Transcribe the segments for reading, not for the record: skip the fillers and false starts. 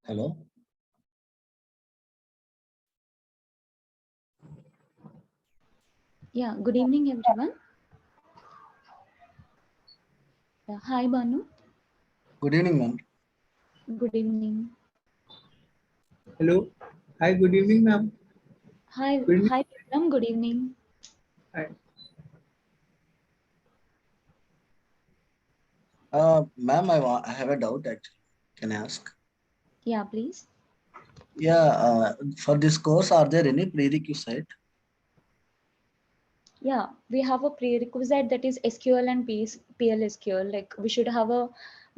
Hello. Yeah, good evening, everyone. Hi, Banu. Good evening, ma'am. Good evening. Hello. Hi, good evening, ma'am. Hi, Good evening. hi, Vikram. Good evening. Hi. Ma'am, I have a doubt actually. Can I ask? Yeah, please. Yeah, for this course, are there any prerequisite? Yeah, we have a prerequisite that is SQL and PLSQL. Like we should have a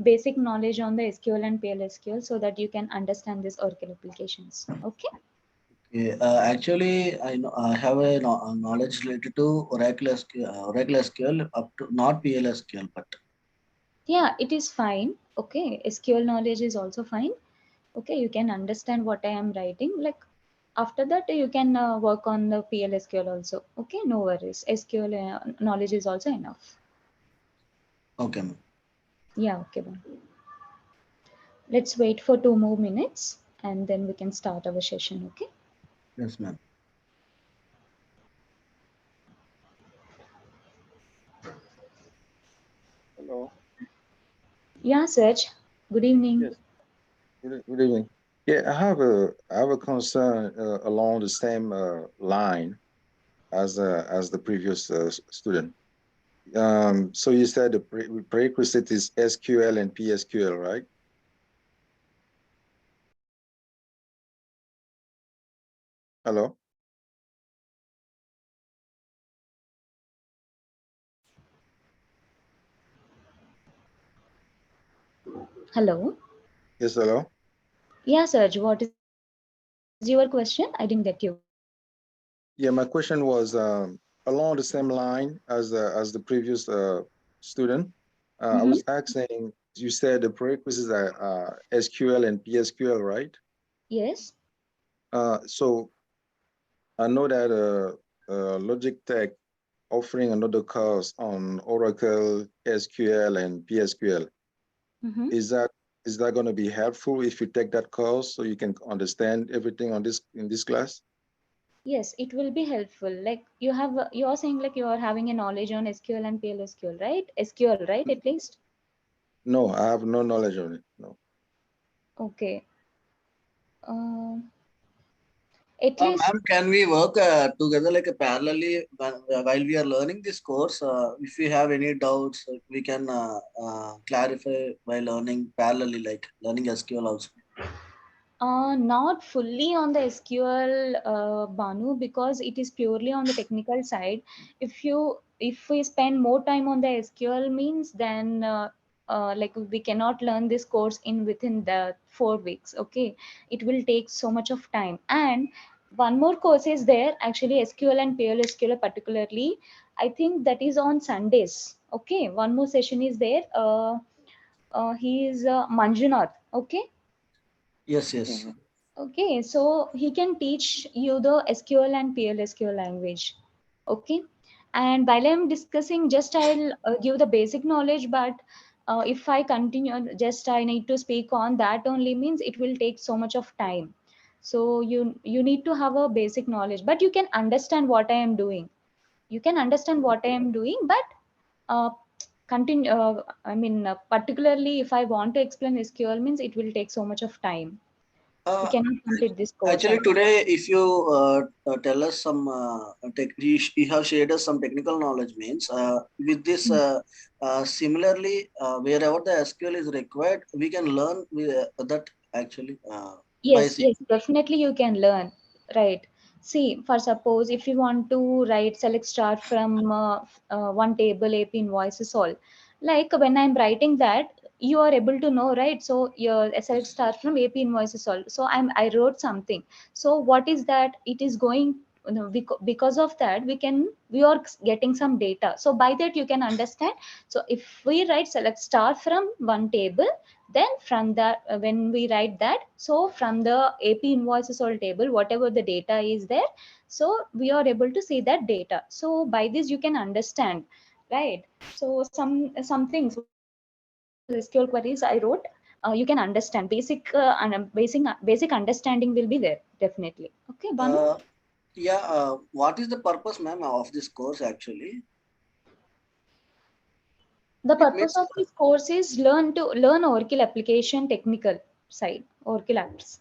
basic knowledge on the SQL and PLSQL so that you can understand these Oracle applications. Okay. Okay, actually, I have a knowledge related to Oracle SQL up to not PLSQL, but Yeah, it is fine. Okay. SQL knowledge is also fine. Okay, you can understand what I am writing. Like after that, you can work on the PLSQL also. Okay, no worries. SQL knowledge is also enough. okay, ma'am. Yeah, okay. Then. Let's wait for 2 more minutes and then we can start our session. Okay. Yes, ma'am. Hello. Yeah, Serge. Good evening. Yes. Good evening. Yeah, I have a concern along the same line as the previous student. So you said the prerequisite is SQL and PSQL, right? Hello. Hello. Yes, hello. Yeah, Serge. What is your question? I didn't get you. Yeah, my question was along the same line as the previous student. I Mm-hmm. was asking. You said the prerequisites are SQL and PSQL, right? Yes. So I know that Logitech offering another course on Oracle, SQL, and PSQL. Mm-hmm. Is that going to be helpful if you take that course so you can understand everything on this in this class? Yes, it will be helpful. Like you have, you're saying like you are having a knowledge on SQL and PLSQL, right? SQL, right? At least. No, I have no knowledge on it. No. Okay. At least. Ma'am, can we work together like a parallelly while we are learning this course? If we have any doubts, we can clarify by learning parallelly, like learning SQL also. Not fully on the SQL, Banu, because it is purely on the technical side. If we spend more time on the SQL means, then like we cannot learn this course in within the 4 weeks. Okay, it will take so much of time. And one more course is there actually, SQL and PLSQL particularly. I think that is on Sundays. Okay, one more session is there. He is Manjunath. Okay. Yes, yes. Mhm. Okay, so he can teach you the SQL and PLSQL language. Okay, and while I'm discussing, just I'll give the basic knowledge, but if I continue, just I need to speak on that only means it will take so much of time. So you need to have a basic knowledge, but you can understand what I am doing. You can understand what I am doing, but uh, continue. Particularly if I want to explain SQL means it will take so much of time. We Uh, cannot complete this course Actually, actually. today, if you tell us some you have shared us some technical knowledge means with this Mm. similarly wherever the SQL is required, we can learn that actually by Yes, seeing. yes, definitely you can learn. Right. See, for suppose if you want to write select star from one table AP invoices all, like when I'm writing that, you are able to know, right? So your select star from AP invoices all. So I wrote something. So what is that? It is going, because of that we are getting some data. So by that you can understand. So if we write select star from one table, then from that when we write that, so from the AP invoices or table whatever the data is there, so we are able to see that data. So by this you can understand, right? So some things, what are the SQL queries I wrote, you can understand basic understanding will be there definitely. Okay, Banu? Yeah, what is the purpose, ma'am, of this course actually? The It purpose means of this course is learn Oracle application technical side, Oracle apps.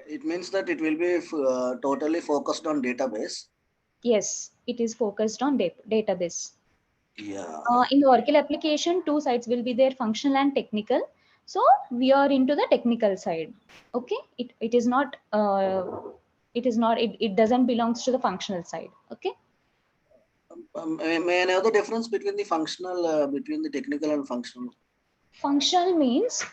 it means that it will be totally focused on database. Yes, it is focused on database. Yeah. In the Oracle application, two sides will be there, functional and technical. So we are into the technical side. Okay, it is not it doesn't belongs to the functional side. Okay. May I know the difference between the functional, between the technical and functional? Functional means,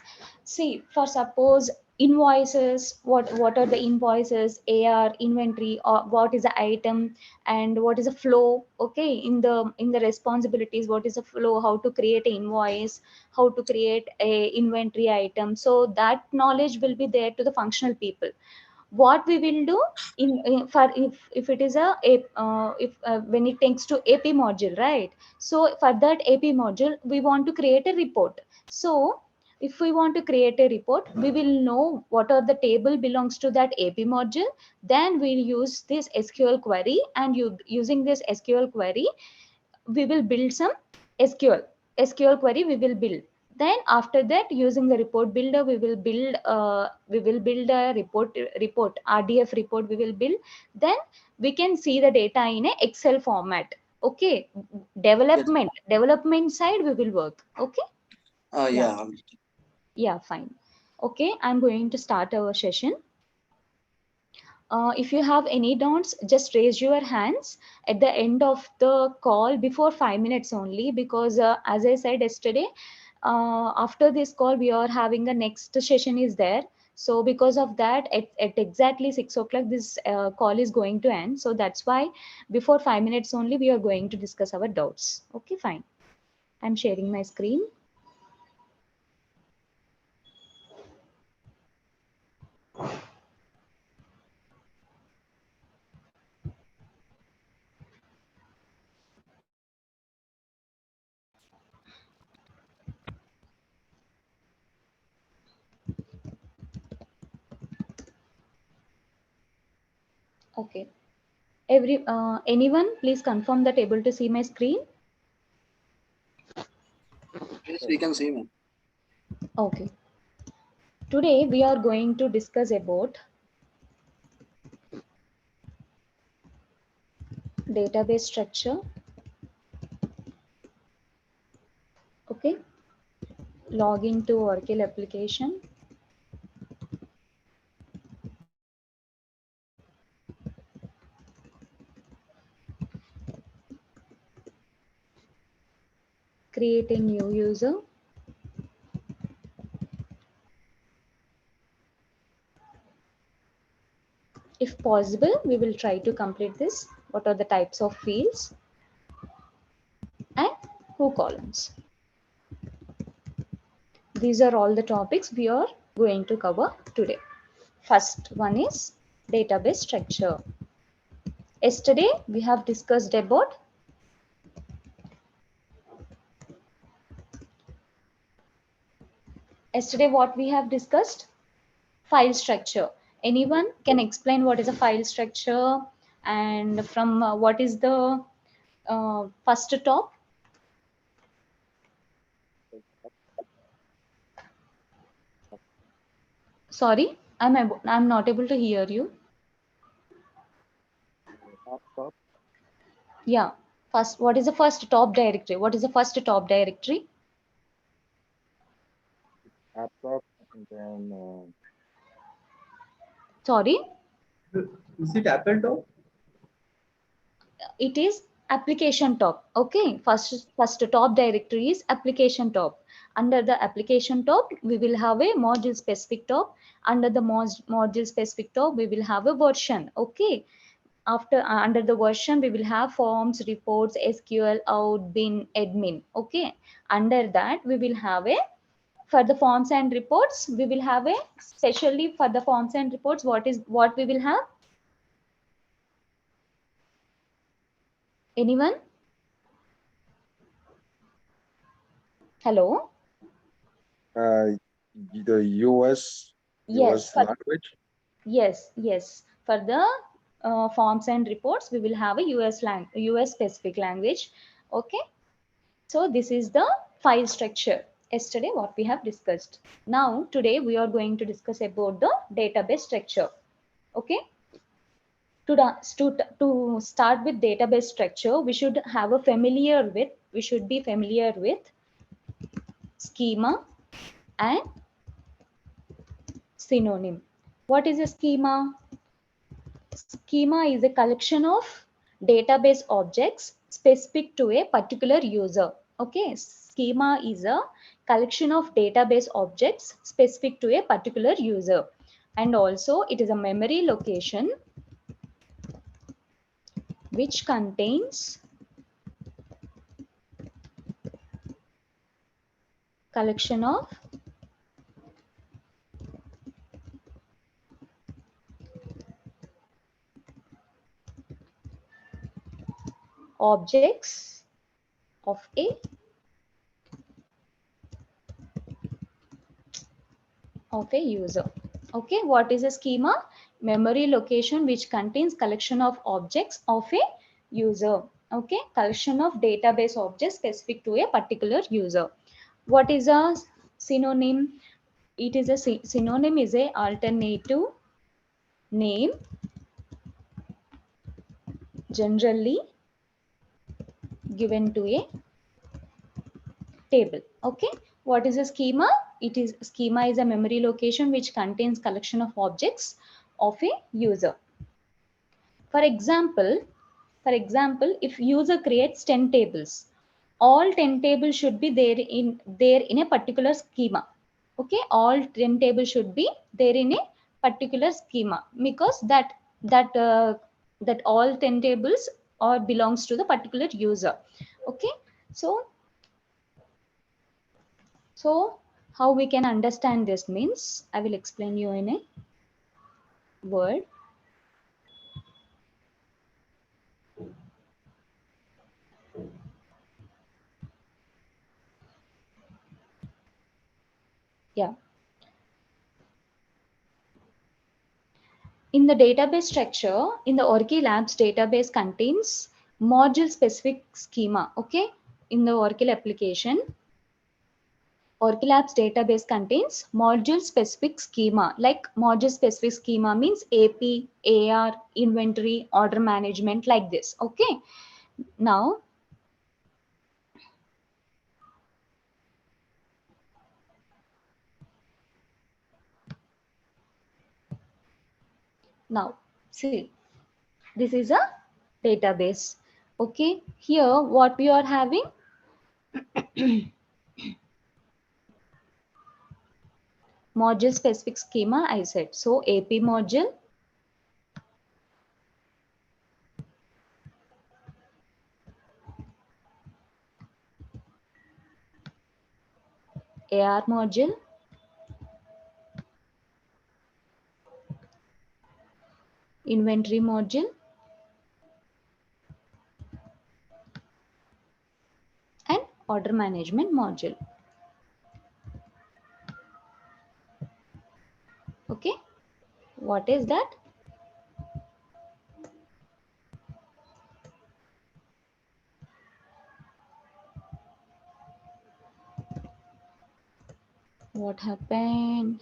see, for suppose invoices, what are the invoices, AR, inventory, or what is the item, and what is a flow. Okay, in the responsibilities, what is a flow, how to create an invoice, how to create a inventory item. So that knowledge will be there to the functional people. What we will do in for if it is if when it takes to AP module, right? So for that AP module we want to create a report. So if we want to create a report, we will know what are the table belongs to that AP module. Then we'll use this SQL query, and using this SQL query we will build some SQL query we will build. Then after that, using the report builder, we will build a report RDF report we will build. Then we can see the data in a Excel format. Okay, Yes. development side we will work. Okay, yeah, Yeah. yeah, fine. Okay, I'm going to start our session. If you have any doubts, just raise your hands at the end of the call before 5 minutes only, because as I said yesterday, after this call, we are having a next session is there. So because of that, at exactly 6 o'clock, this call is going to end. So that's why before 5 minutes only, we are going to discuss our doubts. Okay, fine. I'm sharing my screen. Okay. Anyone, please confirm that able to see my screen. Yes, we can see, ma'am. Okay. Today we are going to discuss about database structure. Okay. Log into Oracle application. Create a new user. If possible, we will try to complete this. What are the types of fields and who columns? These are all the topics we are going to cover today. First one is database structure. Yesterday we have discussed about what we have discussed? File structure. Anyone can explain what is a file structure, and from what is the first top? Sorry, I'm not able to hear you. Yeah. First, what is the first top directory? What is the first top directory? Laptop, and then Sorry, Is it Apple Top? it is application top. Okay, first top directory is application top. Under the application top, we will have a module specific top. Under the module specific top, we will have a version. Okay. After under the version, we will have forms, reports, SQL, out, bin, admin. Okay. Under that, we will have a for the forms and reports, we will have a specially for the forms and reports. What we will have? Anyone? Hello. uh, the US Yes, language? yes. For the forms and reports, we will have a US specific language. Okay. So this is the file structure. Yesterday, what we have discussed. Now, today we are going to discuss about the database structure. Okay. To start with database structure, we should be familiar with schema and synonym. What is a schema? Schema is a collection of database objects specific to a particular user. Okay, schema is a collection of database objects specific to a particular user. And also it is a memory location which contains collection of objects of a user. Okay, what is a schema? Memory location which contains collection of objects of a user. Okay, collection of database objects specific to a particular user. What is a synonym? It is a synonym is a alternative name generally given to a table. Okay, what is a schema? Schema is a memory location which contains collection of objects of a user. For example, if user creates 10 tables, all 10 tables should be there in a particular schema. Okay, all 10 tables should be there in a particular schema, because that all 10 tables or belongs to the particular user. Okay, so how we can understand this means, I will explain you in a word. Yeah. In the database structure, in the Oracle Labs database contains module specific schema. Okay. In the Oracle application, Oracle Apps database contains module specific schema. Like module specific schema means AP, AR, inventory, order management, like this. Okay. Now, see, this is a database. Okay. Here, what we are having? Module specific schema, I said. So AP module, AR module, inventory module, and order management module. Okay, what is that? What happened?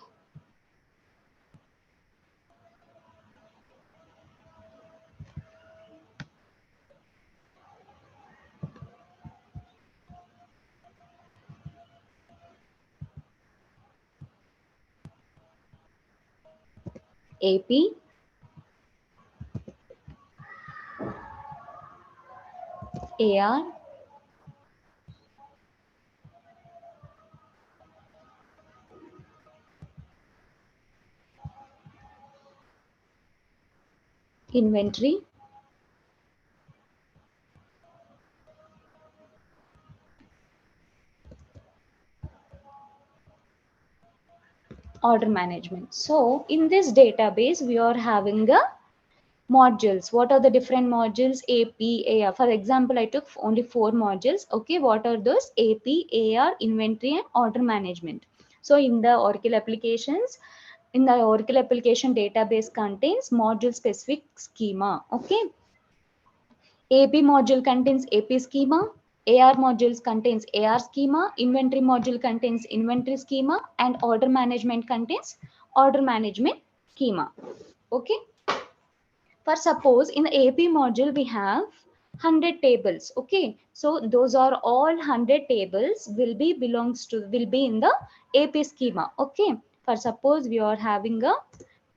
AP, AR, inventory, order management. So in this database, we are having a modules. What are the different modules? AP, AR. For example, I took only 4 modules. Okay, what are those? AP, AR, inventory, and order management. So in the Oracle applications, in the Oracle application database contains module specific schema. Okay. AP module contains AP schema. AR modules contains AR schema. Inventory module contains inventory schema, and order management contains order management schema. Okay. For suppose in the AP module we have 100 tables. Okay, so those are all 100 tables will be in the AP schema. Okay, for suppose we are having a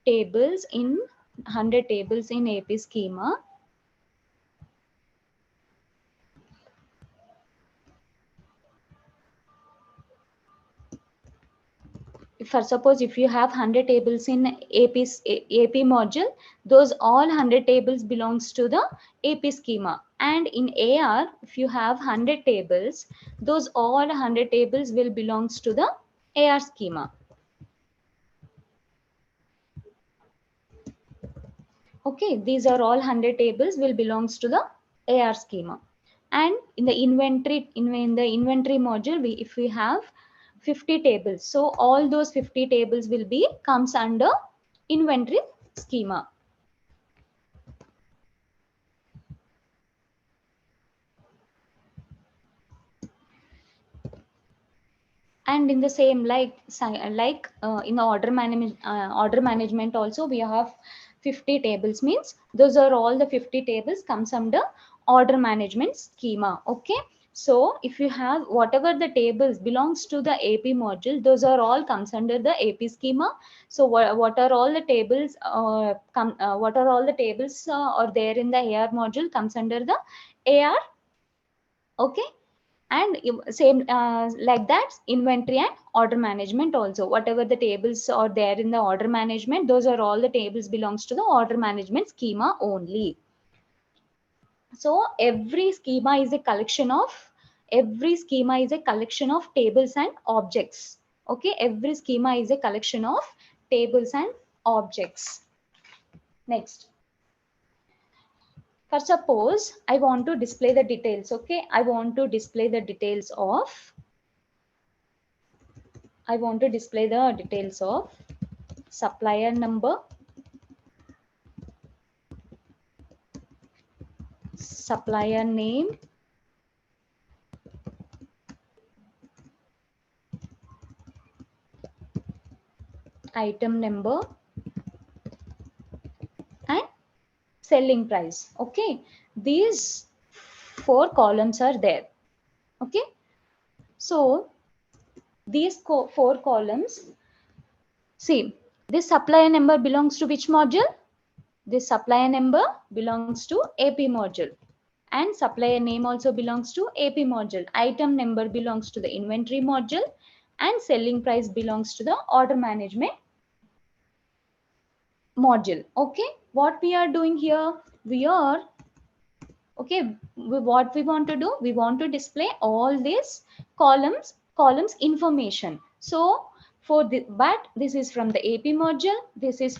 tables in 100 tables in AP schema. For suppose if you have 100 tables in AP module, those all 100 tables belongs to the AP schema. And in AR, if you have 100 tables, those all 100 tables will belongs to the AR schema. Okay, these are all 100 tables will belongs to the AR schema. And in the inventory module, if we have 50 tables, so all those 50 tables will be comes under inventory schema. And in the same in the order management also we have 50 tables, means those are all the 50 tables comes under order management schema. Okay, so if you have whatever the tables belongs to the AP module, those are all comes under the AP schema. So what are all the tables are there in the AR module comes under the AR. Okay, and same like that inventory and order management also, whatever the tables are there in the order management, those are all the tables belongs to the order management schema only. So every schema is a collection of tables and objects. Okay, every schema is a collection of tables and objects. Next, for suppose I want to display the details. Okay, I want to display the details of supplier number, supplier name, item number, and selling price. Okay, these 4 columns are there. Okay, so these 4 columns, see, this supplier number belongs to which module? This supplier number belongs to AP module, and supplier name also belongs to AP module. Item number belongs to the inventory module, and selling price belongs to the order management module. Okay, what we are doing here, what we want to do, we want to display all these columns information. So but this is from the AP module, this is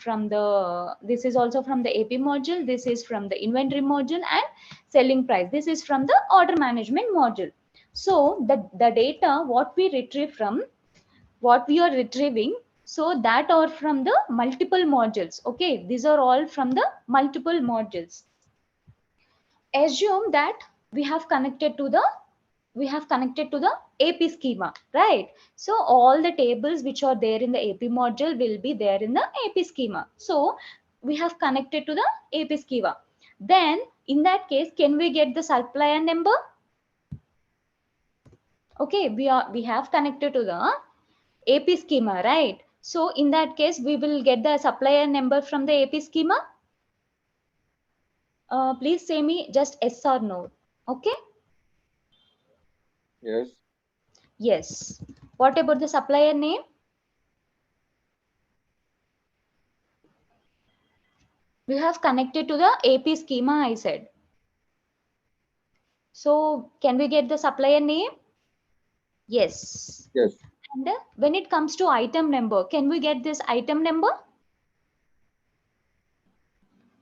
also from the AP module, this is from the inventory module, and selling price, this is from the order management module. So the data what we are retrieving, so that are from the multiple modules. Okay, these are all from the multiple modules. Assume that we have connected to the AP schema, right? So all the tables which are there in the AP module will be there in the AP schema. So we have connected to the AP schema. Then in that case, can we get the supplier number? Okay, we have connected to the AP schema, right? So in that case, we will get the supplier number from the AP schema. Please say me just yes or no. Okay. Yes. Yes. What about the supplier name? We have connected to the AP schema, I said. So can we get the supplier name? Yes. Yes. And when it comes to item number, can we get this item number?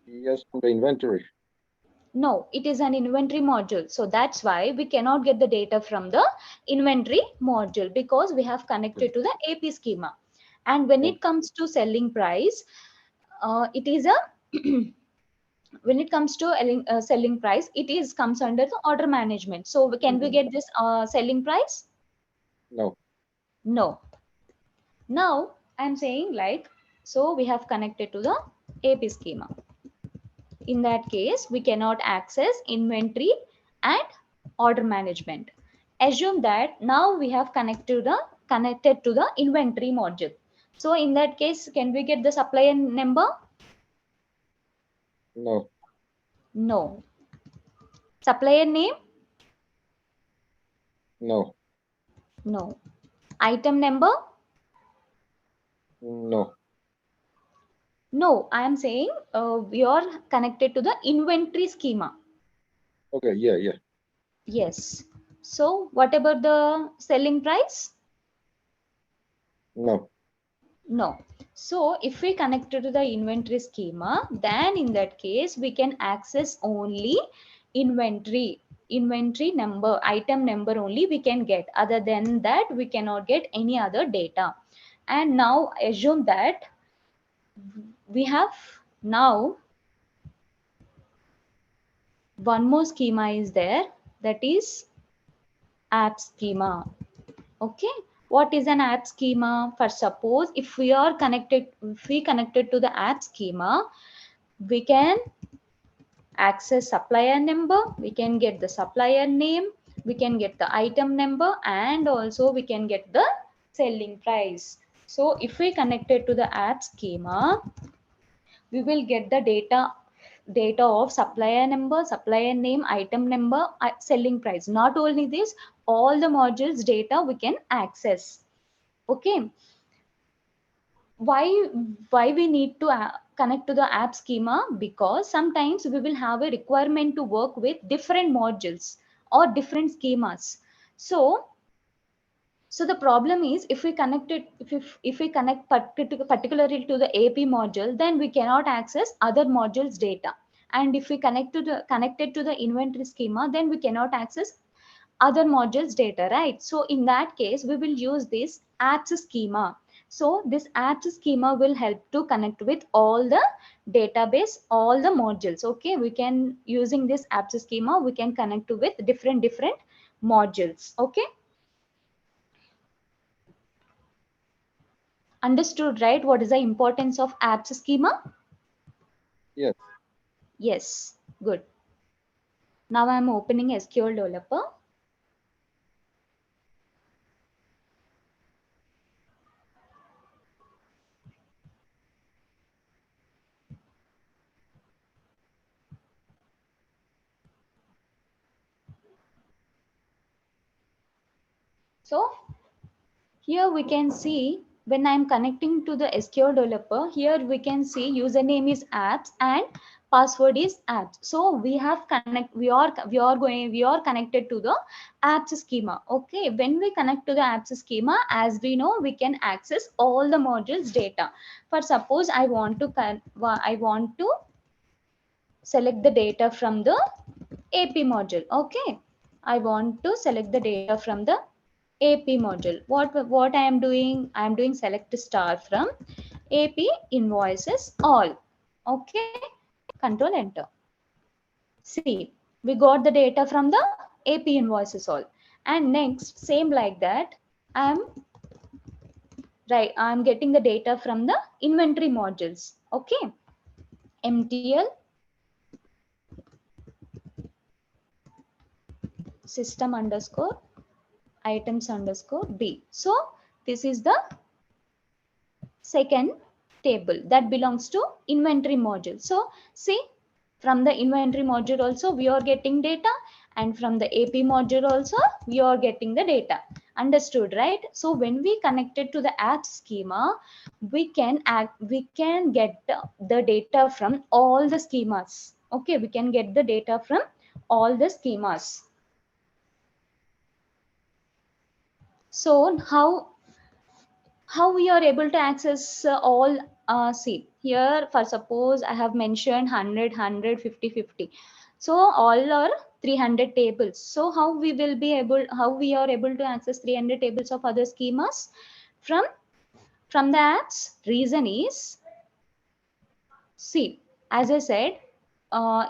Yes, from the inventory. No, it is an inventory module. So that's why we cannot get the data from the inventory module because we have connected to the AP schema. And when it comes to selling price, it is a when it comes to selling price, it is comes under the order management. So can we get this selling price? No. No. Now I'm saying like, so we have connected to the AP schema. In that case, we cannot access inventory and order management. Assume that now we have connected to the inventory module. So in that case, can we get the supplier number? No. No. Supplier name? No. No. Item number? No. No. I am saying we are connected to the inventory schema. Okay. Yeah. Yes. So what about the selling price? No. No. So if we connect to the inventory schema, then in that case, we can access only inventory number, item number only we can get. Other than that, we cannot get any other data. And now assume that we have now one more schema is there, that is app schema. Okay, what is an app schema? For suppose if we connected to the app schema, we can access supplier number, we can get the supplier name, we can get the item number, and also we can get the selling price. So if we connected to the app schema, we will get the data of supplier number, supplier name, item number, selling price. Not only this, all the modules data we can access. Okay, why we need to connect to the app schema? Because sometimes we will have a requirement to work with different modules or different schemas. So the problem is, if we connect it, if we connect particularly to the AP module, then we cannot access other modules data. And if we connected to the inventory schema, then we cannot access other modules data, right? So in that case, we will use this apps schema. So this apps schema will help to connect with all the database, all the modules. Okay, we can using this apps schema, we can connect with different modules. Okay. Understood, right? What is the importance of apps schema? Yes. Yes, good. Now I'm opening SQL Developer. So here we can see when I'm connecting to the SQL Developer, here we can see username is apps and password is apps. So we have we are connected to the apps schema. Okay, when we connect to the apps schema, as we know, we can access all the modules data. For suppose I want to select the data from the AP module. Okay, I want to select the data from the AP module. What I am doing? I am doing select star from AP invoices all. Okay, control enter. See, we got the data from the AP invoices all. And next, same like that, I'm getting the data from the inventory modules. Okay, MTL system underscore items underscore B. So this is the second table that belongs to inventory module. So see, from the inventory module also we are getting data, and from the AP module also we are getting the data. Understood, right? So when we connected to the app schema, we can get the data from all the schemas. Okay, we can get the data from all the schemas. So how we are able to access see here, for suppose I have mentioned 100 50 50. So all are 300 tables. So how we are able to access 300 tables of other schemas from the apps? Reason is, see, as I said,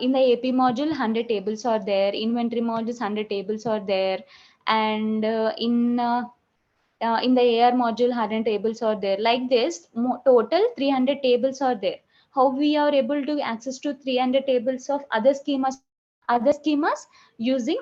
in the AP module, 100 tables are there. Inventory modules, 100 tables are there. And in the AR module, 100 tables are there. Like this, total 300 tables are there. How we are able to access to 300 tables of other schemas using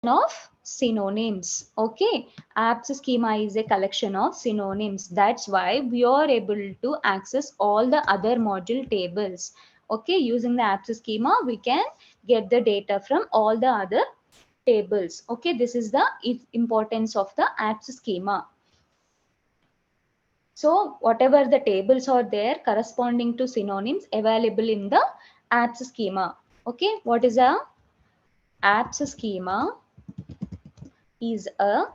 of synonyms. Okay, apps schema is a collection of synonyms. That's why we are able to access all the other module tables. Okay, using the apps schema, we can get the data from all the other tables. Okay, this is the importance of the apps schema. So whatever the tables are there corresponding to synonyms available in the apps schema. Okay, what is a apps schema? Is a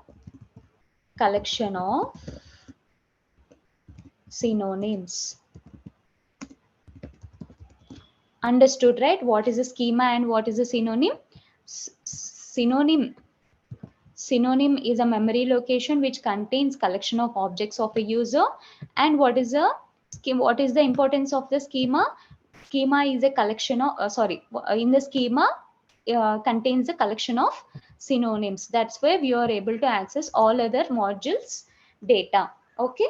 collection of synonyms. Understood, right? What is a schema and what is a synonym? Synonym is a memory location which contains collection of objects of a user. And what is the importance of the schema? Schema is a collection of in the schema contains a collection of synonyms. That's why we are able to access all other modules data. Okay,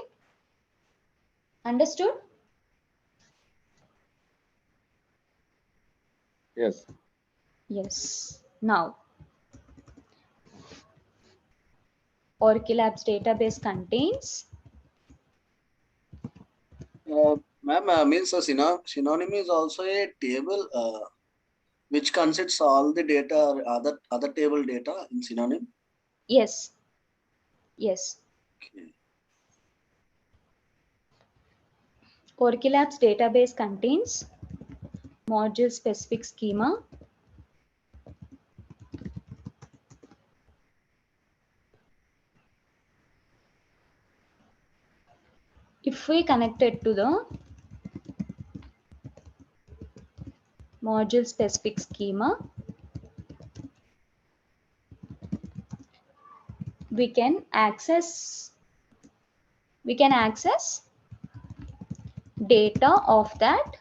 understood? Yes. Yes. Now, Oracle Apps database contains. Ma'am, means a synonym is also a table which consists all the data or other table data in synonym. Yes. Yes. Okay. Oracle Apps database contains module specific schema, if we connect it to the module specific schema, we can access data of that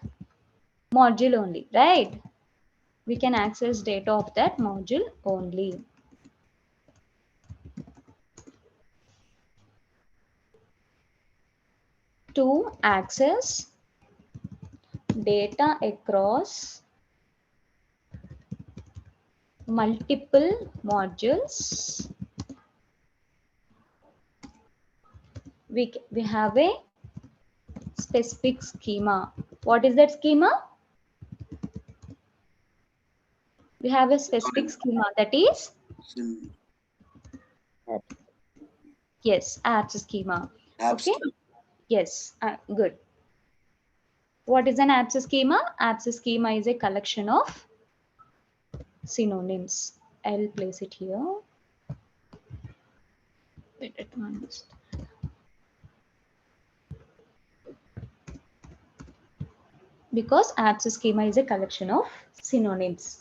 module only, right? We can access data of that module only. To access data across multiple modules, we have a specific schema. What is that schema? We have a specific schema, that is yes, apps schema. Apps. Okay, yes, good. What is an apps schema? Apps schema is a collection of synonyms. I'll place it here. Because apps schema is a collection of synonyms.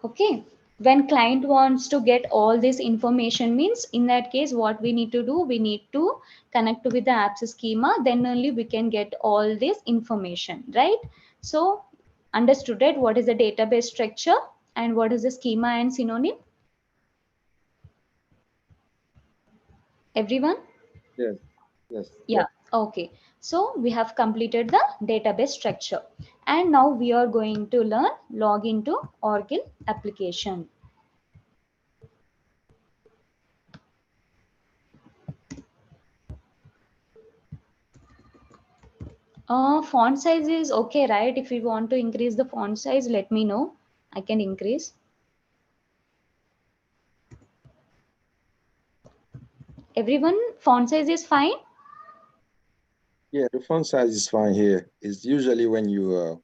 Okay, when client wants to get all this information, means in that case what we need to do, we need to connect with the apps schema, then only we can get all this information, right? So understood, right? What is the database structure and what is the schema and synonym? Everyone? Yes. Yes. Yeah. Okay, so we have completed the database structure and now we are going to learn log into Oracle application. Font size is okay, right? If you want to increase the font size, let me know. I can increase. Everyone, font size is fine? Yeah, the font size is fine here. It's usually when you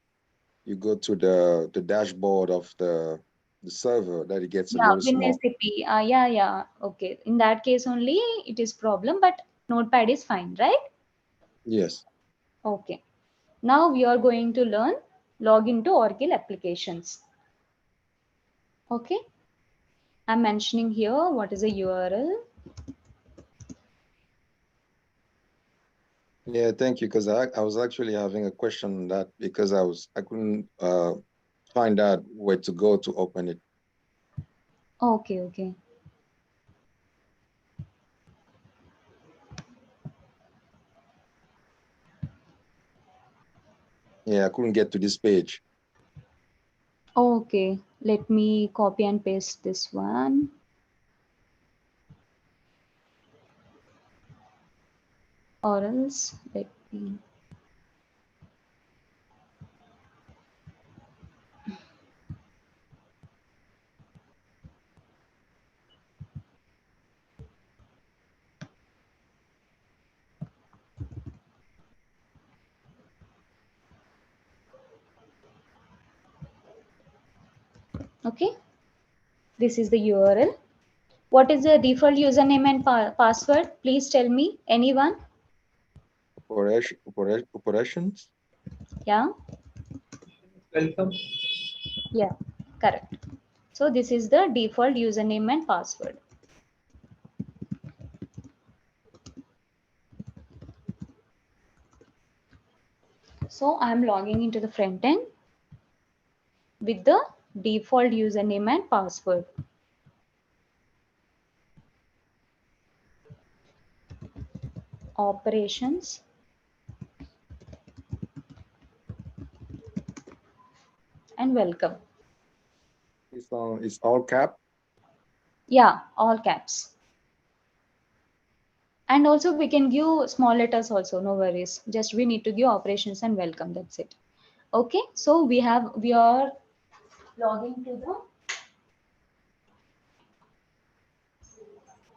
you go to the dashboard of the the server that it gets a Yeah, little small. WinSCP. Yeah. Okay. In that case only it is problem, but Notepad is fine, right? Yes. Okay. Now we are going to learn login to Oracle applications. Okay. I'm mentioning here what is a URL. Yeah, thank you. Because I was actually having a question on that because I couldn't find out where to go to open it. Okay. Yeah, I couldn't get to this page. Okay. Let me copy and paste this one. Or else let me. Okay. This is the URL. What is the default username and password? Please tell me. Anyone? Operations? Yeah. Welcome. Yeah. Correct. So this is the default username and password. So I'm logging into the front end with the default username and password. Operations. And welcome. It's all cap. Yeah, all caps. And also we can give small letters also, no worries. Just we need to give operations and welcome, that's it. Okay, so we are logging to the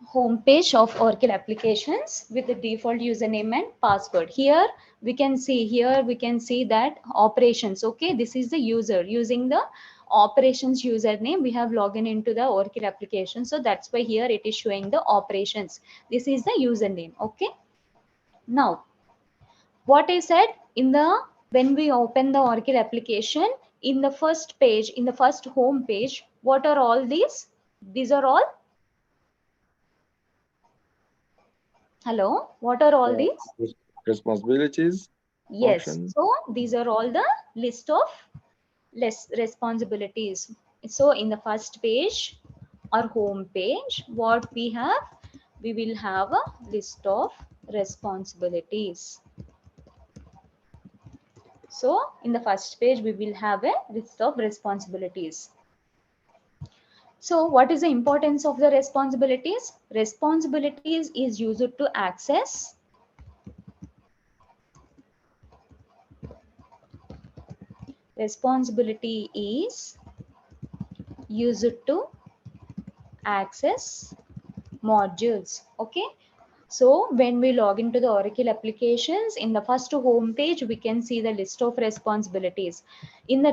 home page of Oracle applications with the default username and password. Here we can see that operations. Okay, this is the user using the operations username. We have logged into the Oracle application, so that's why here it is showing the operations. This is the username. Okay, now what I said in the when we open the Oracle application, in the first page, in the first home page, what are all these? These are all. Hello, what are all these? Responsibilities. Yes, Functions. so these are all the list of responsibilities. So in the first page or home page, what we will have a list of responsibilities. So in the first page, we will have a list of responsibilities. So what is the importance of the responsibilities? Responsibilities is used to access responsibility is used to access modules. Okay, so when we log into the Oracle applications, in the first home page we can see the list of responsibilities. In the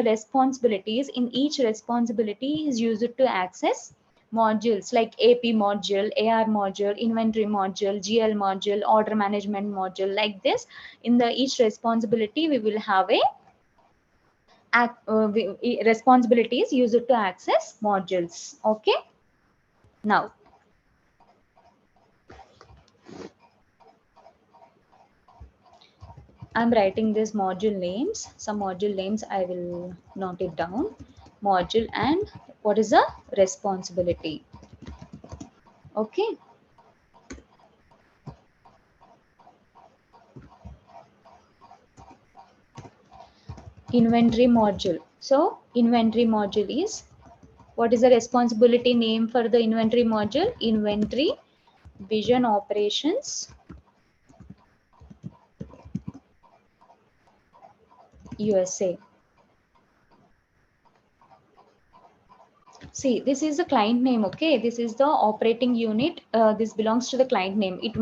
responsibilities, in each responsibility is used to access modules like AP module, AR module, inventory module, GL module, order management module. Like this, in the each responsibility we will have a responsibilities used to access modules. Okay, now I'm writing these module names. Some module names I will note it down. Module and what is a responsibility. Okay. Inventory module. So inventory module is, what is the responsibility name for the inventory module? Inventory vision operations USA. See, this is the client name. Okay, this is the operating unit. This belongs to the client name. It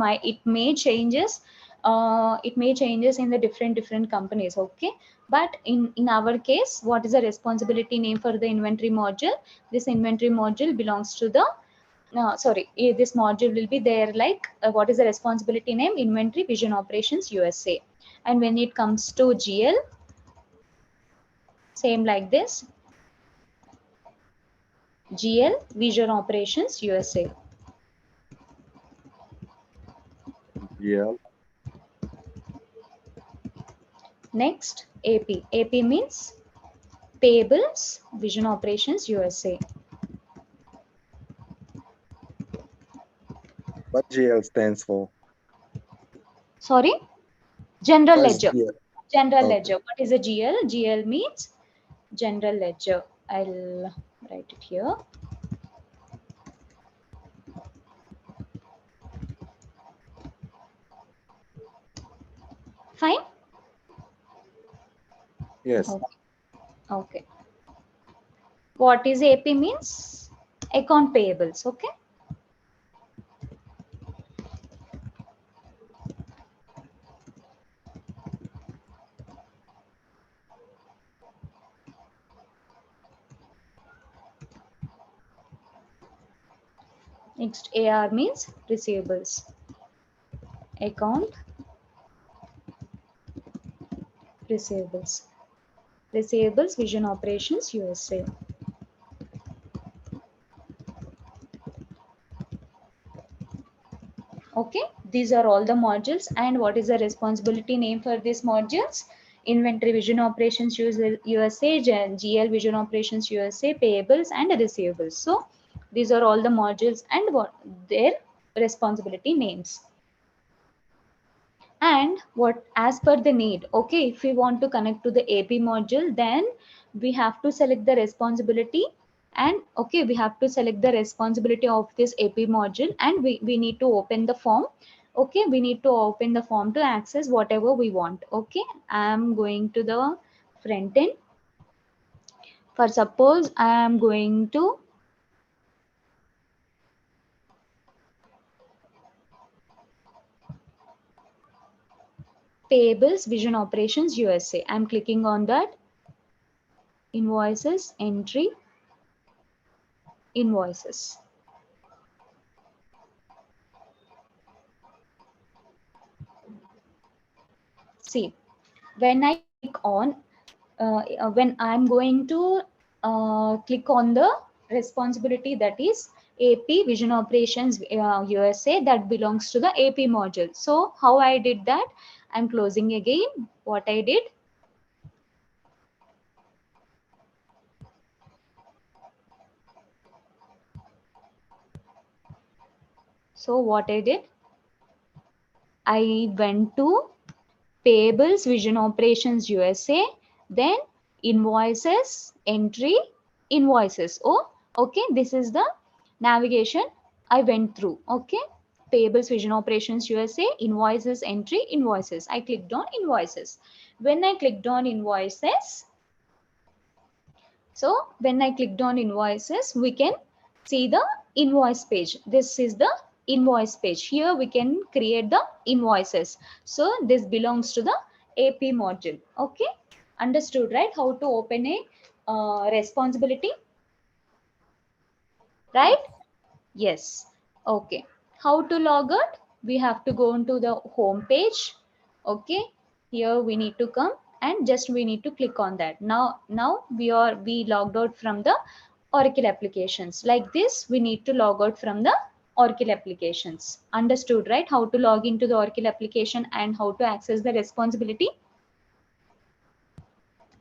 may changes it may changes in the different companies. Okay, but in our case, what is the responsibility name for the inventory module? This inventory module belongs to the this module will be there like what is the responsibility name? Inventory Vision Operations USA. And when it comes to GL, same like this, GL Vision Operations USA. Yeah. Next, AP. AP means Payables Vision Operations USA. What GL stands for? Sorry, General What is Ledger. GL? General Okay. Ledger. What is a GL? GL means General Ledger. I'll write it here. Fine. Yes. Okay. Okay. What is AP means? Account payables. Okay. Next, AR means receivables. Account receivables. Receivables Vision Operations USA. Okay, these are all the modules. And what is the responsibility name for these modules? Inventory Vision Operations USA, GL Vision Operations USA, Payables and Receivables. So these are all the modules and what their responsibility names. And what as per the need, okay, if we want to connect to the AP module, then we have to select the responsibility. And okay, we have to select the responsibility of this AP module, and we need to open the form. Okay, we need to open the form to access whatever we want. Okay, I'm going to the front end. For suppose I am going to Payables Vision Operations USA. I'm clicking on that. Invoices, entry, invoices. See, when I click on, when I'm going to click on the responsibility, that is AP Vision Operations USA, that belongs to the AP module. So how I did that? I'm closing again. What I did? So what I did? I went to Payables Vision Operations USA, then invoices, entry, invoices. Oh, okay, this is the navigation I went through. Okay, Payables Vision Operations USA, invoices, entry, invoices. I clicked on invoices. When I clicked on invoices, so when I clicked on invoices, we can see the invoice page. This is the invoice page. Here we can create the invoices. So this belongs to the AP module. Okay, understood, right? How to open a responsibility, right? Yes. Okay. How to log out? We have to go into the home page. Okay. Here we need to come and just we need to click on that. Now we logged out from the Oracle applications. Like this, we need to log out from the Oracle applications. Understood, right? How to log into the Oracle application and how to access the responsibility?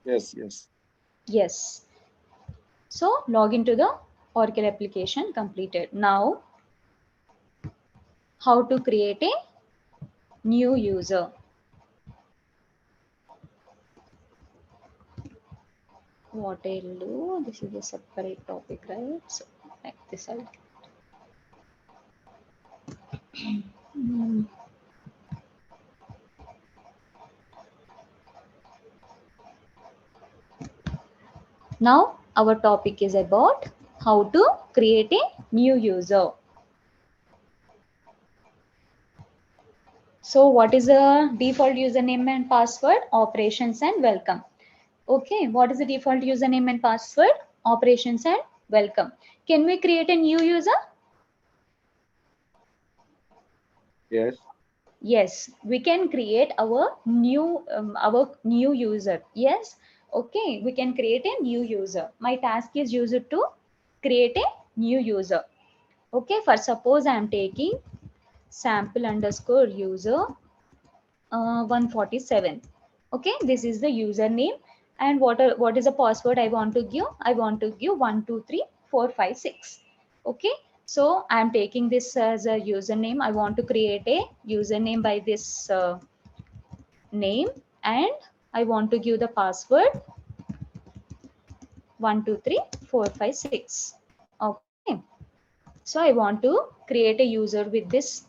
Yes, yes. Yes. So log into the Oracle application completed. Now, how to create a new user? What I'll do, this is a separate topic, right? So like this I'll Now our topic is about how to create a new user. So what is the default username and password? Operations and welcome. Okay, what is the default username and password? Operations and welcome. Can we create a new user? Yes. Yes, we can create our new user. Yes, okay, we can create a new user. My task is user to create a new user. Okay, for suppose I am taking sample underscore user 147. Okay, this is the username, and what is the password I want to give? I want to give 123456. Okay, so I am taking this as a username. I want to create a username by this name, and I want to give the password 123456. Okay, so I want to create a user with this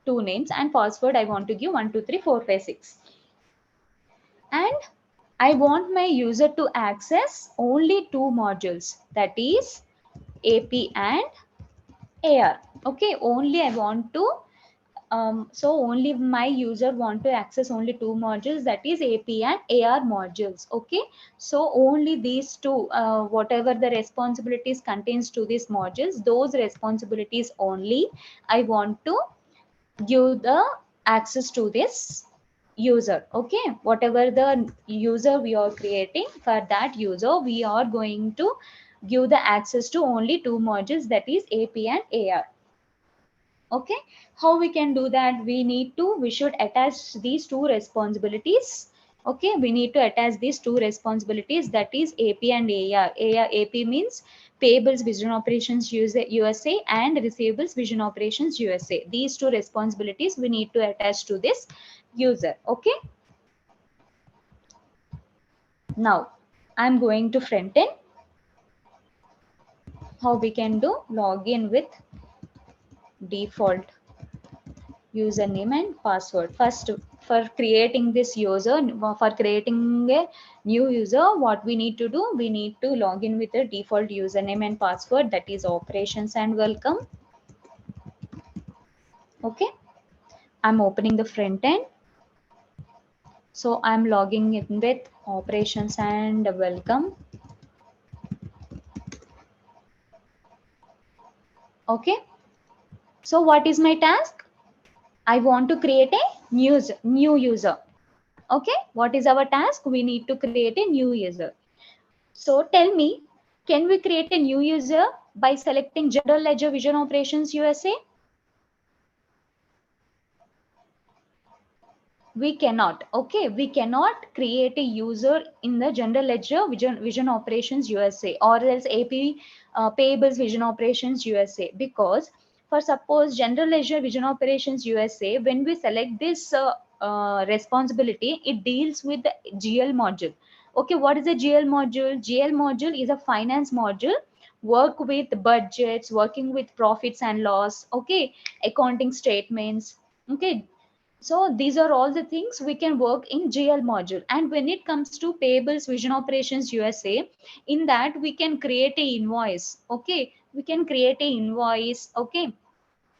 two names, and password I want to give 123456. And I want my user to access only two modules, that is AP and AR. Okay, only I want to so only my user want to access only two modules, that is AP and AR modules. Okay, so only these two, whatever the responsibilities contains to these modules, those responsibilities only I want to give the access to this user. Okay, whatever the user we are creating, for that user we are going to give the access to only two modules, that is AP and AR. Okay, how we can do that? We should attach these two responsibilities. Okay, we need to attach these two responsibilities, that is AP and AR. AP means payables vision operations USA and receivables vision operations USA. These two responsibilities we need to attach to this user. Okay, now I'm going to front end. How we can do? Login with default username and password. First, for creating this user, for creating a new user, what we need to do? We need to log in with the default username and password, that is operations and welcome. Okay, I'm opening the front end. So I'm logging in with operations and welcome. Okay, so what is my task? I want to create a new user. Okay, what is our task? We need to create a new user. So tell me, can we create a new user by selecting General Ledger Vision Operations USA? We cannot. Okay, we cannot create a user in the General Ledger Vision Operations USA, or else AP Payables Vision Operations USA, because for suppose General Ledger Vision Operations USA, when we select this responsibility, it deals with the GL module. Okay, what is a GL module? GL module is a finance module, work with budgets, working with profits and loss. Okay, accounting statements. Okay, so these are all the things we can work in GL module. And when it comes to payables vision operations USA, in that we can create a invoice. Okay, we can create a invoice. Okay,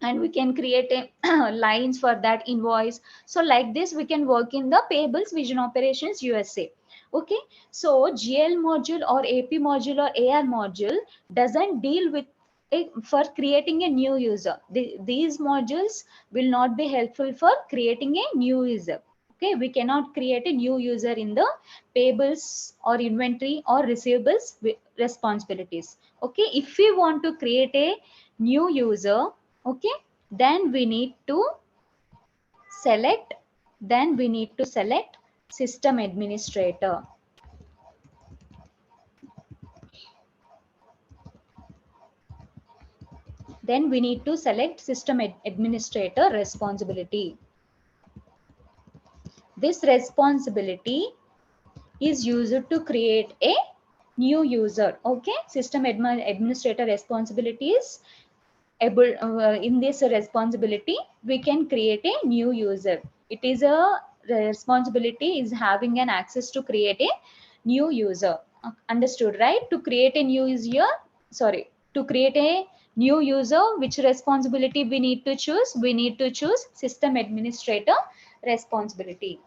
and we can create a lines for that invoice. So like this we can work in the payables vision operations USA. Okay, so GL module or AP module or AR module doesn't deal with for creating a new user. These modules will not be helpful for creating a new user. Okay, we cannot create a new user in the payables or inventory or receivables responsibilities. Okay, if we want to create a new user, okay, then we need to select system administrator. Then we need to select system administrator responsibility. This responsibility is used to create a new user. Okay, system administrator responsibilities. In this responsibility we can create a new user. It is a responsibility is having an access to create a new user. Understood, right? To create a new user, sorry, to create a New user, which responsibility we need to choose? We need to choose system administrator responsibility.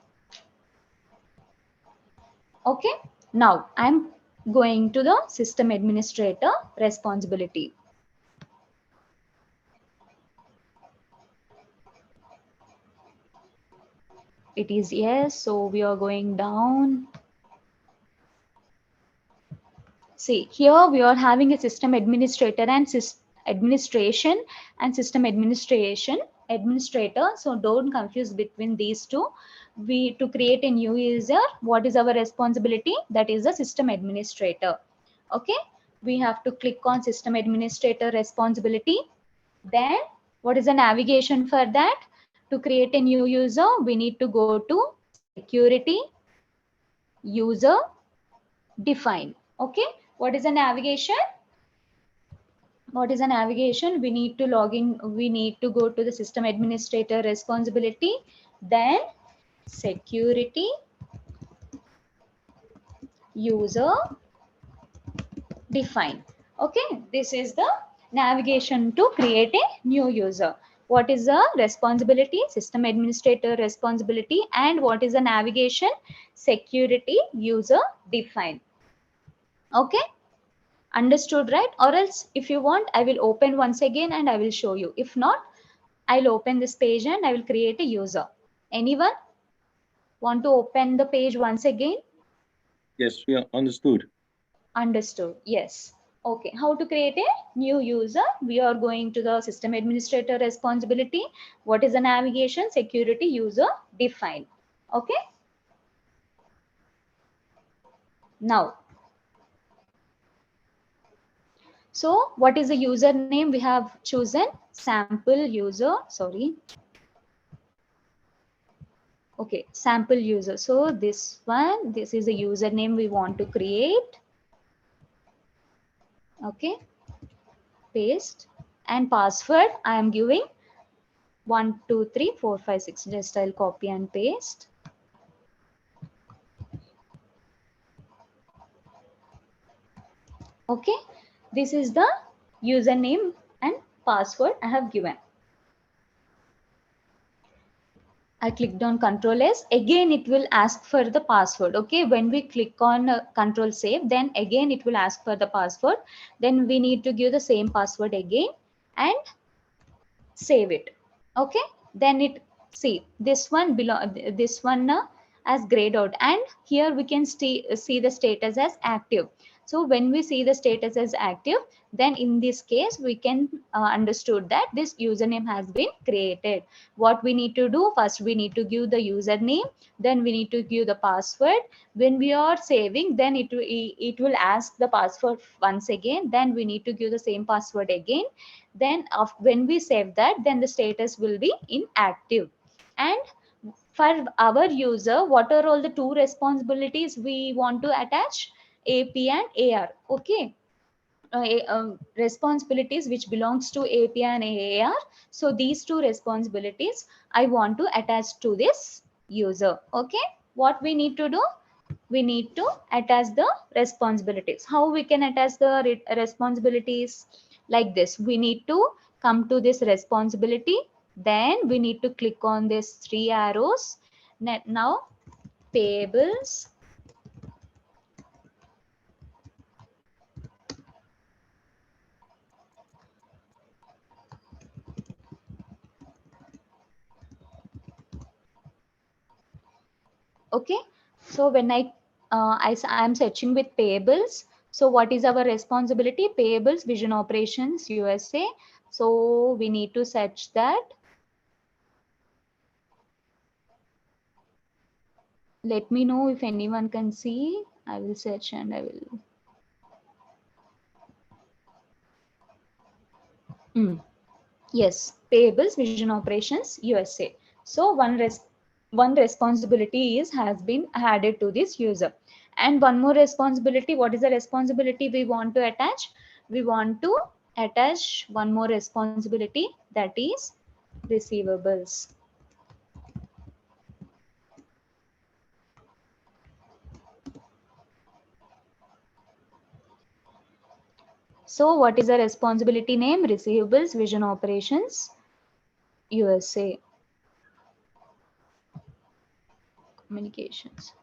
Okay, now I'm going to the system administrator responsibility. It is yes, so we are going down. See, here we are having a system administrator and administration and system administrator. So don't confuse between these two. We to create a new user, what is our responsibility? That is the system administrator. Okay, we have to click on system administrator responsibility. Then what is the navigation for that? To create a new user, we need to go to security, user, define. Okay, what is the navigation? What is a navigation? We need to log in. We need to go to the system administrator responsibility, then security, user, define. Okay, this is the navigation to create a new user. What is the responsibility? System administrator responsibility. And what is the navigation? Security, user, define. Okay, understood, right? Or else if you want, I will open once again and I will show you. If not, I'll open this page and I will create a user. Anyone want to open the page once again? Yes, we understood. Understood, yes. Okay, how to create a new user? We are going to the system administrator responsibility. What is the navigation? Security, user, define. Okay. Now, so what is the username we have chosen? Sample user, sorry. Okay, sample user. So this one, this is the username we want to create. Okay, paste, and password I am giving 1 2 3 4 5 6. Just I'll copy and paste. Okay, this is the username and password I have given. I clicked on Control S. Again, it will ask for the password. Okay, when we click on Control Save, then again it will ask for the password. Then we need to give the same password again and save it. Okay, then it, see this one belong, this one as grayed out, and here we can see the status as active. So when we see the status as active, then in this case we can understood that this username has been created. What we need to do, first we need to give the username, then we need to give the password. When we are saving, then it will ask the password once again, then we need to give the same password again. Then when we save that, then the status will be inactive. And for our user, what are all the two responsibilities we want to attach? AP and AR. Okay, responsibilities which belongs to AP and AR. So these two responsibilities I want to attach to this user. Okay, what we need to do? We need to attach the responsibilities. How we can attach the responsibilities? Like this, we need to come to this responsibility, then we need to click on this three arrows. Now payables, okay. So when I am searching with payables, so what is our responsibility? Payables, vision operations, USA. So we need to search that. Let me know if anyone can see. I will search and I will. Yes, payables, vision operations, USA. So one responsibility has been added to this user, and one more responsibility. What is the responsibility we want to attach? We want to attach one more responsibility, that is receivables. So what is the responsibility name? Receivables, Vision Operations, USA. Communications.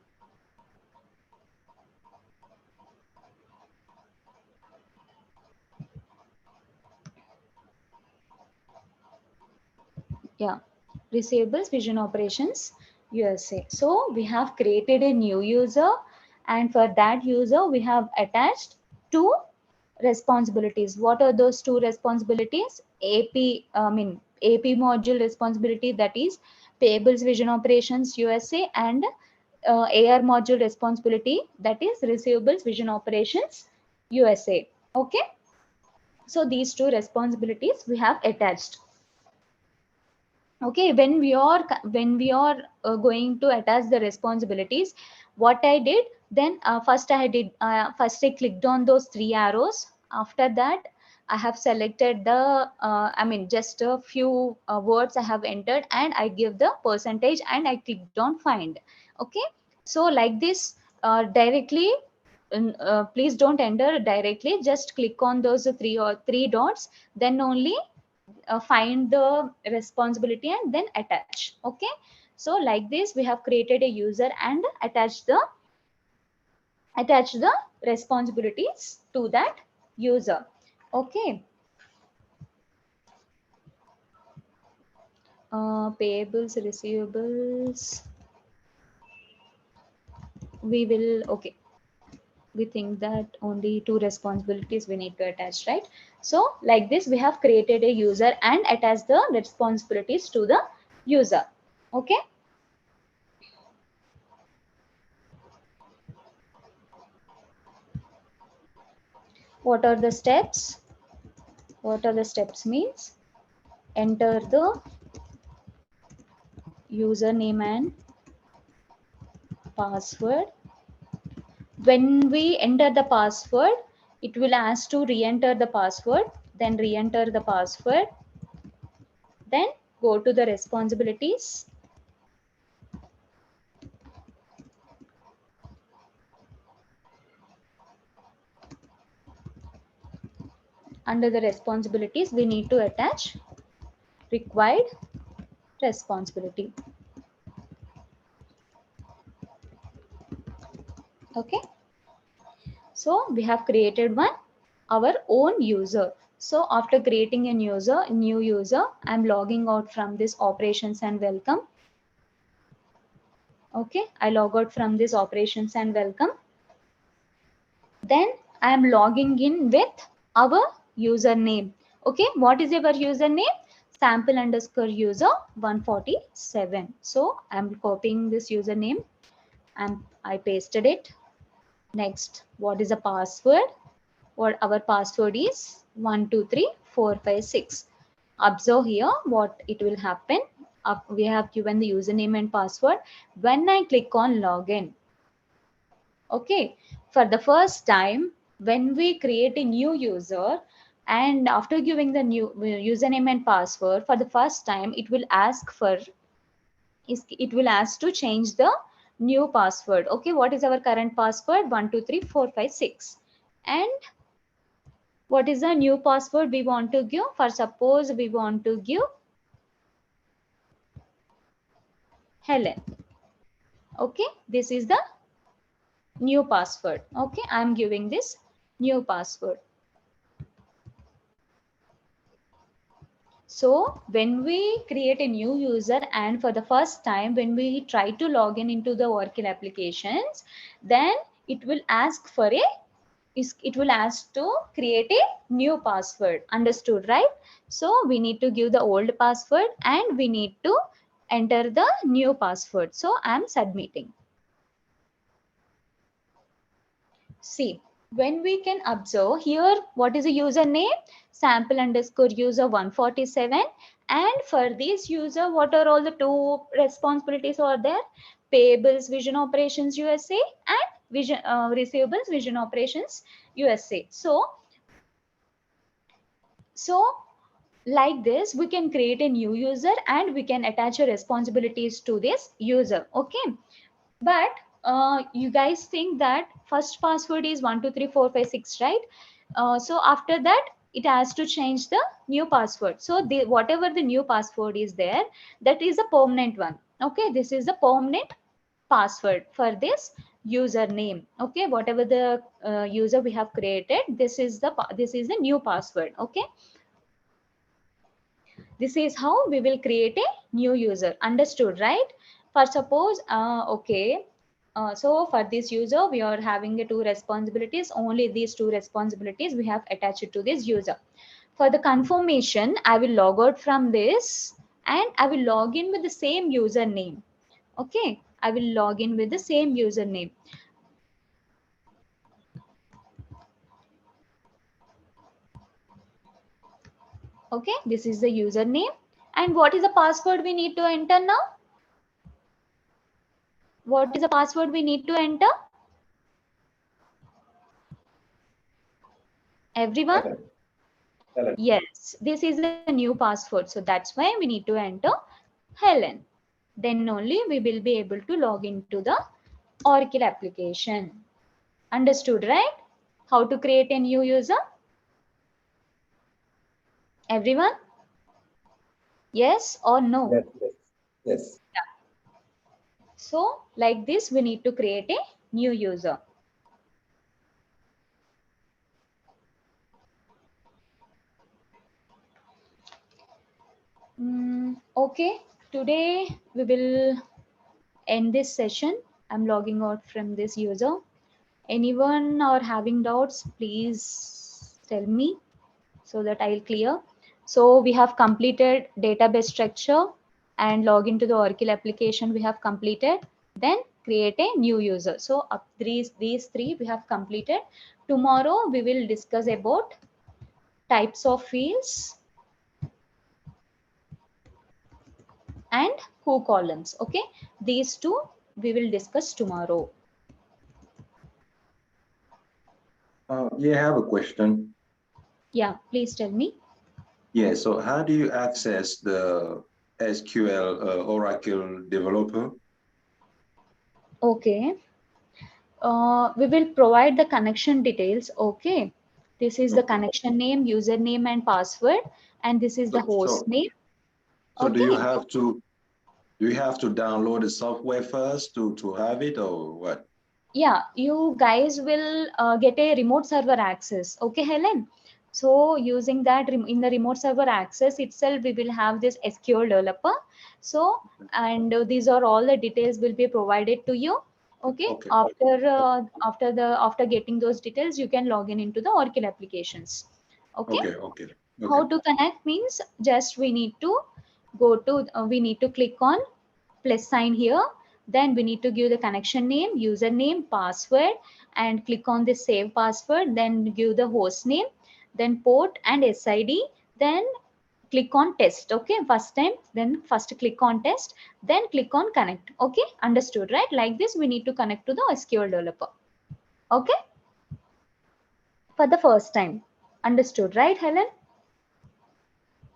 Yeah, Receivables, Vision Operations, USA. So we have created a new user, and for that user we have attached two responsibilities. What are those two responsibilities? AP module responsibility, that is Payables, Vision Operations, USA, and AR module responsibility, that is Receivables, Vision Operations, USA. Okay, so these two responsibilities we have attached. Okay, when we are going to attach the responsibilities, what I did then, first I clicked on those three arrows. After that I have selected the just a few words I have entered, and I give the percentage, and I clicked on find. Okay, so like this, directly, please don't enter directly, just click on those three dots, then only find the responsibility and then attach. Okay, so like this we have created a user and attach the responsibilities to that user. Okay, payables, receivables, we will, okay, we think that only two responsibilities we need to attach, right? So like this we have created a user and attached the responsibilities to the user. Okay, what are the steps? What are the steps means? Enter the username and password. When we enter the password, it will ask to re-enter the password, then re-enter the password, then go to the responsibilities. Under the responsibilities, we need to attach required responsibility. Okay, so we have created our own user. So after creating a new user, I'm logging out from this operations and welcome. Okay, I log out from this operations and welcome. Then I am logging in with our username. Okay, what is our username? Sample underscore user 147. So I'm copying this username and I pasted it. Next, what is the password? What our password is 123456. Observe here what it will happen. We have given the username and password. When I click on login, okay, for the first time, when we create a new user, and after giving the new username and password, for the first time it will ask to change the new password. Okay, what is our current password? 123456. And what is the new password we want to give? For suppose we want to give Helen. Okay, this is the new password. Okay, I'm giving this new password. So when we create a new user and for the first time when we try to log in into the Oracle applications, then it will ask to create a new password. Understood, right? So we need to give the old password and we need to enter the new password. So I'm submitting. See, when we can observe here, what is the username? Sample underscore user 147. And for this user, what are all the two responsibilities are there? Payables, Vision Operations USA, and receivables, Vision Operations USA. So like this, we can create a new user and we can attach your responsibilities to this user. Okay, but you guys think that first password is 123456, right? So after that, it has to change the new password. So whatever the new password is there, that is a permanent one. Okay, this is the permanent password for this username. Okay, whatever the user we have created, this is the new password. Okay, this is how we will create a new user. Understood, right? For suppose, okay, so for this user, we are having two responsibilities. Only these two responsibilities we have attached to this user. For the confirmation, I will log out from this and I will log in with the same username. Okay, I will log in with the same username. Okay, this is the username. And what is the password we need to enter now? What is the password we need to enter? Everyone? Yes, this is a new password. So that's why we need to enter Helen. Then only we will be able to log into the Oracle application. Understood, right? How to create a new user? Everyone? Yes or no? Yes. So like this, we need to create a new user. Okay, today we will end this session. I'm logging out from this user. Anyone or having doubts, please tell me so that I'll clear. So we have completed database structure and log into the Oracle application we have completed. Then create a new user. So these three we have completed. Tomorrow we will discuss about types of fields and who columns. Okay, these two we will discuss tomorrow. Yeah, I have a question. Yeah, please tell me. Yeah, so how do you access the SQL Oracle developer? Okay, we will provide the connection details. Okay, this is the Okay. connection name, username and password, and this is the host So, name. so do Okay, you have to download the software first to have it, or what? yeah, you guys will get a remote server access. Okay, Helen. So using that in the remote server access itself, we will have this SQL developer. So, and these are all the details will be provided to you. Okay, Okay. after getting those details, you can log in into the Oracle applications. Okay. Okay. Okay. How Okay. to connect means just we need to go to we need to click on plus sign here. Then we need to give the connection name, username, password, and click on the save password. Then give the host name, then port and SID. Then click on test. Okay, first time, then first click on test, then click on connect. Okay, understood, right? Like this we need to connect to the SQL developer. Okay, for the first time. Understood, right, Helen?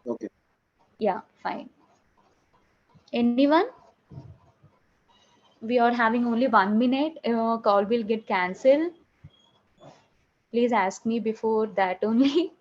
Okay. Yeah, fine. Anyone? We are having only 1 minute. Call will get cancelled. Please ask me before that only.